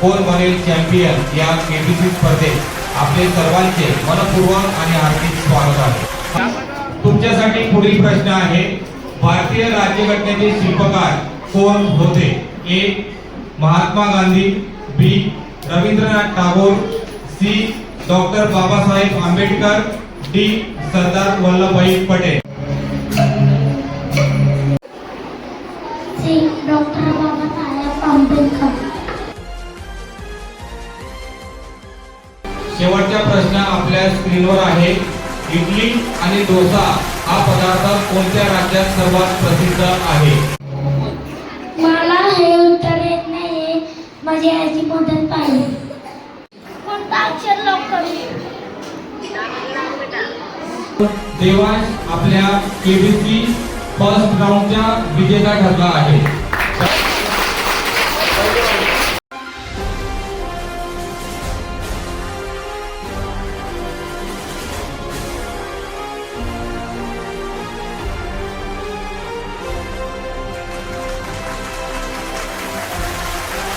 कोण बनेल चॅम्पियन या केबीसी स्पर्धेत आपले सर्वांचे मनपूर्वक आणि हार्दिक स्वागत आहे। तुमच्यासाठी पुढील प्रश्न आहे, भारतीय राज्यघटनेचे शिल्पकार कोण होते? A. Mahatma Gandhi, B. Rabindranath Tagore, C. Doctor Babasaheb Ambedkar, D. Sardar Vallabhbhai Patel. C. Doctor Babasaheb Ambedkar. शेवटचा प्रश्न आपल्या स्क्रीनवर आहे, इडली आणि डोसा हा पदार्थ कोणत्या राज्यात सर्वात प्रसिद्ध आहे? मला हे उत्तर येत नाहीये, माझी आजी मदत पाहिजे। कोणता अक्षर लॉक करू? देवांश आपल्या केबीसी फर्स्ट राऊंडचा विजेता ठरला आहे।